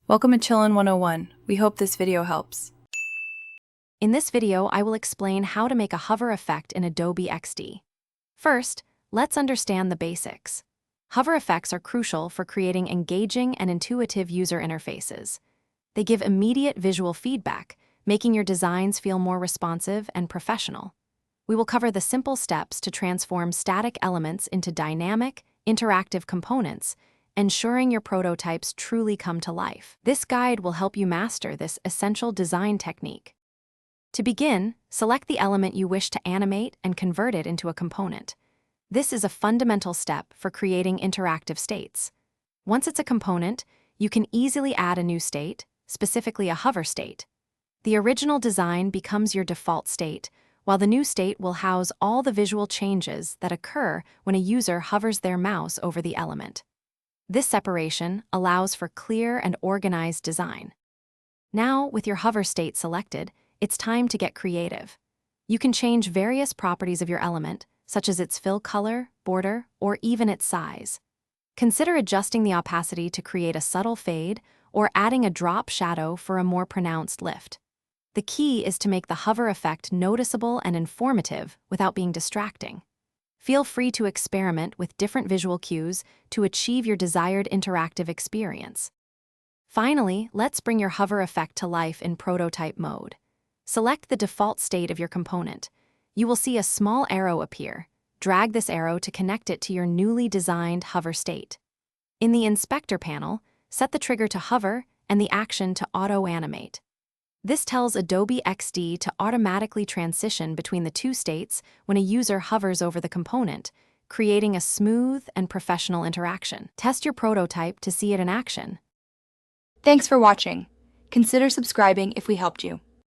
Welcome to Chillin' 101. We hope this video helps. In this video, I will explain how to make a hover effect in Adobe XD. First, let's understand the basics. Hover effects are crucial for creating engaging and intuitive user interfaces. They give immediate visual feedback, making your designs feel more responsive and professional. We will cover the simple steps to transform static elements into dynamic, interactive components, ensuring your prototypes truly come to life. This guide will help you master this essential design technique. To begin, select the element you wish to animate and convert it into a component. This is a fundamental step for creating interactive states. Once it's a component, you can easily add a new state, specifically a hover state. The original design becomes your default state, while the new state will house all the visual changes that occur when a user hovers their mouse over the element. This separation allows for clear and organized design. Now, with your hover state selected, it's time to get creative. You can change various properties of your element, such as its fill color, border, or even its size. Consider adjusting the opacity to create a subtle fade or adding a drop shadow for a more pronounced lift. The key is to make the hover effect noticeable and informative without being distracting. Feel free to experiment with different visual cues to achieve your desired interactive experience. Finally, let's bring your hover effect to life in prototype mode. Select the default state of your component. You will see a small arrow appear. Drag this arrow to connect it to your newly designed hover state. In the Inspector panel, set the trigger to hover and the action to auto-animate. This tells Adobe XD to automatically transition between the two states when a user hovers over the component, creating a smooth and professional interaction. Test your prototype to see it in action. Thanks for watching. Consider subscribing if we helped you.